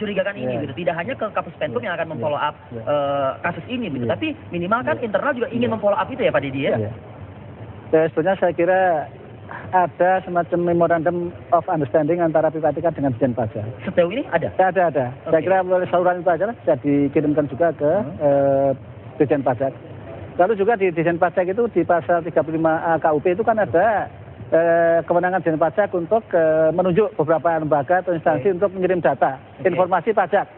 mencurigakan ini gitu. Tidak hanya ke Kapus Penkum yang akan memfollow up kasus ini gitu, tapi minimal kan internal juga ingin memfollow up itu ya Pak Dedi ya. Sebenarnya saya kira ada semacam memorandum of understanding antara PPATK dengan Dijen Pajak. Sejauh ini ada? Ada. Saya kira melalui saluran itu aja bisa dikirimkan juga ke Dijen Pajak. Lalu juga di Dijen Pajak itu di pasal 35A KUP itu kan ada kewenangan Dijen Pajak untuk menunjuk beberapa lembaga atau instansi untuk mengirim data informasi pajak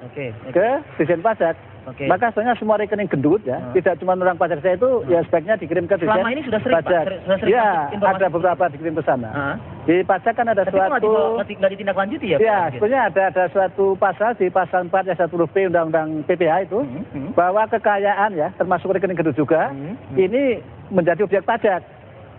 ke Dijen Pajak. Maka sebenarnya semua rekening gendut ya, tidak cuma orang pajak saya itu ya sebaiknya dikirim ke Dijen Selama ini sudah sering, Pajak. Pak? Sudah sering Ya, ada beberapa dikirim ke sana. Di pajak kan ada suatu nggak ditindaklanjuti ya? Ya, sebenarnya ada suatu pasal di pasal 4 ayat 10B Undang-Undang PPH itu bahwa kekayaan ya termasuk rekening gendut juga ini menjadi objek pajak.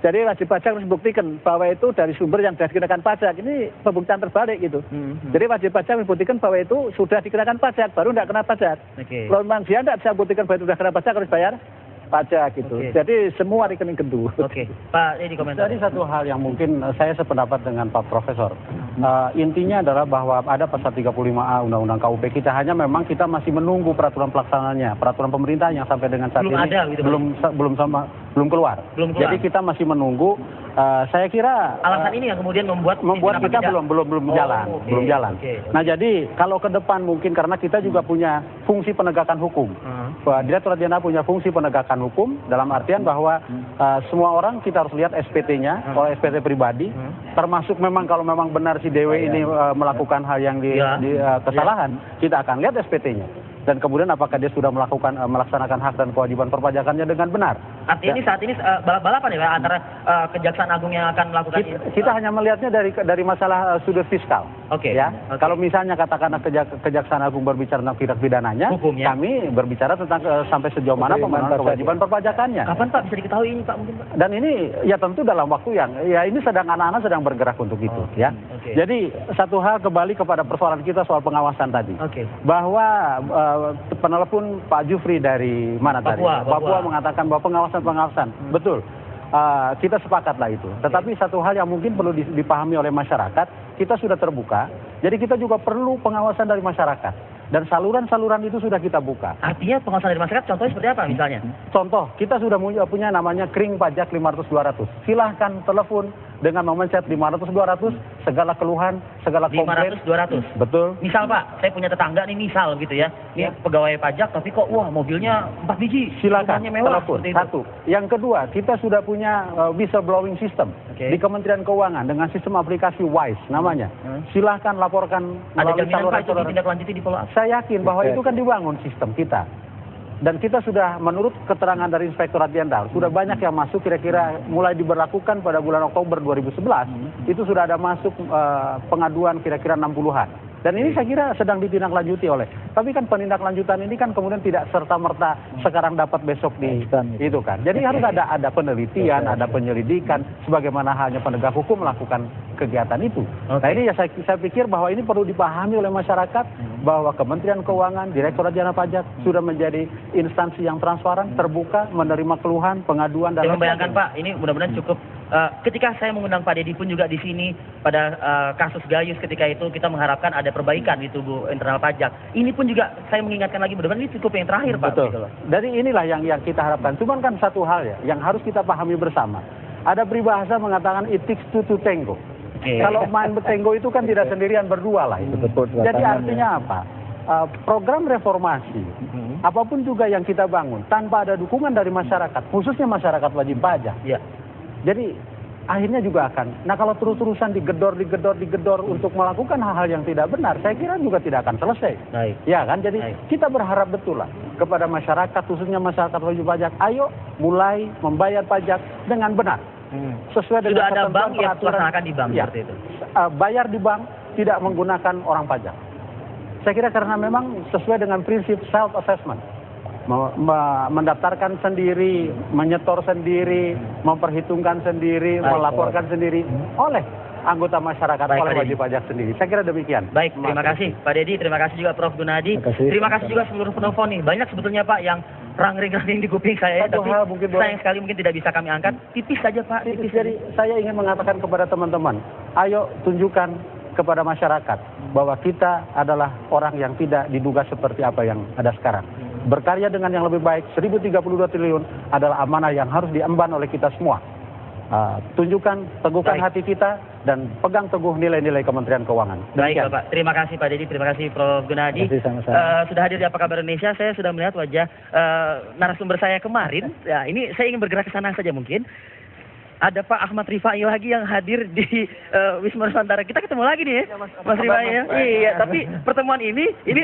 Jadi wajib pajak harus membuktikan bahwa itu dari sumber yang sudah dikenakan pajak. Ini pembuktian terbalik gitu. Jadi wajib pajak membuktikan bahwa itu sudah dikenakan pajak, baru tidak kena pajak. Kalau memang dia tidak bisa membuktikan bahwa itu sudah kena pajak, harus bayar pajak gitu. Jadi semua rekening gendut. Pak Dedi komentar. Jadi satu hal yang mungkin saya sependapat dengan Pak Profesor. Intinya adalah bahwa ada pasal 35A Undang-Undang KUP kita, hanya memang kita masih menunggu peraturan pelaksananya, peraturan pemerintah yang sampai dengan saat ini belum keluar. Jadi kita masih menunggu. Saya kira alasan ini yang kemudian membuat kita belum jalan. Nah, jadi kalau ke depan mungkin karena kita juga punya fungsi penegakan hukum. Direktorat Jenderal punya fungsi penegakan hukum dalam artian bahwa semua orang kita harus lihat SPT-nya, oleh SPT pribadi, termasuk memang kalau memang benar si Dewi ini melakukan hal yang kesalahan, kita akan lihat SPT-nya. Dan kemudian apakah dia sudah melaksanakan hak dan kewajiban perpajakannya dengan benar. Artinya ini saat ini balap-balapan ya Pak, antara Kejaksaan Agung yang akan melakukan kita hanya melihatnya dari masalah sudut fiskal. Kalau misalnya katakanlah Kejaksaan Agung berbicara tentang tindak pidananya, kami berbicara tentang sampai sejauh mana pemenuhan kewajiban perpajakannya. Kapan Pak bisa diketahui ini Pak mungkin Pak? Dan ini ya tentu dalam waktu yang ini anak-anak sedang bergerak untuk itu ya. Jadi satu hal kembali kepada persoalan kita soal pengawasan tadi. Bahwa penelepon Pak Jufri dari mana tadi? Papua mengatakan bahwa pengawasan. Betul. Kita sepakatlah itu. Tetapi satu hal yang mungkin perlu dipahami oleh masyarakat, kita sudah terbuka. Jadi kita juga perlu pengawasan dari masyarakat. Dan saluran-saluran itu sudah kita buka. Artinya pengawasan dari masyarakat contohnya seperti apa misalnya? Contoh, kita sudah punya namanya kring pajak 500-200. Silahkan telepon dengan memencet 500-200, segala keluhan, segala komplain. 500-200? Betul. Misal Pak, saya punya tetangga nih misal gitu ya. Ini pegawai pajak tapi kok mobilnya 4 biji. Silakan telepon. Satu. Yang kedua, kita sudah punya whistleblowing system di Kementerian Keuangan dengan sistem aplikasi WISE namanya. Silahkan laporkan melalui saluran. Ada jaminan Pak itu ditindaklanjuti di follow up? Saya yakin bahwa itu kan dibangun sistem kita. Dan kita sudah menurut keterangan dari Inspektorat Jenderal, sudah banyak yang masuk kira-kira mulai diberlakukan pada bulan Oktober 2011, itu sudah ada masuk pengaduan kira-kira 60-an. Dan ini saya kira sedang ditindaklanjuti oleh. Tapi kan penindaklanjutan ini kan kemudian tidak serta-merta sekarang dapat besok itu kan. Jadi harus ada penelitian, ada penyelidikan, sebagaimana halnya penegak hukum melakukan kegiatan itu. Nah ini ya saya pikir bahwa ini perlu dipahami oleh masyarakat bahwa Kementerian Keuangan, Direktorat Jenderal Pajak sudah menjadi instansi yang transparan, terbuka, menerima keluhan, pengaduan dan. Saya membayangkan Pak, ini mudah-mudahan cukup. Ketika saya mengundang Pak Dedi pun juga di sini pada kasus Gayus ketika itu kita mengharapkan ada perbaikan di tubuh internal pajak. Ini pun juga saya mengingatkan lagi mudah-mudahan ini cukup yang terakhir Pak. Betul. Gitu loh. Dari inilah yang kita harapkan. Cuman kan satu hal ya yang harus kita pahami bersama. Ada peribahasa mengatakan it takes two to tango. Kalau main bertenggo itu kan tidak sendirian, berdua lah itu. Jadi artinya apa? Program reformasi, apapun juga yang kita bangun, tanpa ada dukungan dari masyarakat, khususnya masyarakat wajib pajak. Jadi akhirnya juga akan, nah kalau terus-terusan digedor untuk melakukan hal-hal yang tidak benar, saya kira juga tidak akan selesai. Ya kan, jadi kita berharap betul lah kepada masyarakat, khususnya masyarakat wajib pajak, ayo mulai membayar pajak dengan benar. Sesuai dengan sudah ada bank yang melaksanakan di bank seperti itu. Bayar di bank, tidak menggunakan orang pajak. Saya kira karena memang sesuai dengan prinsip self-assessment. Mendaftarkan sendiri, menyetor sendiri, memperhitungkan sendiri, melaporkan sendiri oleh anggota masyarakat, oleh wajib pajak sendiri. Saya kira demikian. Baik, terima kasih Pak Dedi, terima kasih juga Prof. Gunadi. Terima kasih juga seluruh penelpon nih. Banyak sebetulnya Pak yang rangring-rangring di kuping saya, tapi sayang sekali mungkin tidak bisa kami angkat. Tipis saja Pak. Tipis. Jadi saya ingin mengatakan kepada teman-teman, ayo tunjukkan kepada masyarakat bahwa kita adalah orang yang tidak diduga seperti apa yang ada sekarang. Berkarya dengan yang lebih baik, 1032 triliun adalah amanah yang harus diemban oleh kita semua. Tunjukkan, teguhkan hati kita, dan pegang teguh nilai-nilai Kementerian Keuangan. Baik Demikian. Bapak, terima kasih Pak Dedi, terima kasih Prof. Gunadi. Sudah hadir di Apa Kabar Indonesia, saya sudah melihat wajah narasumber saya kemarin. Ya, ini saya ingin bergerak ke sana saja mungkin. Ada Pak Ahmad Rifai lagi yang hadir di Wisma Nusantara. Kita ketemu lagi nih ya, Mas Rifai ya. Iya, tapi pertemuan ini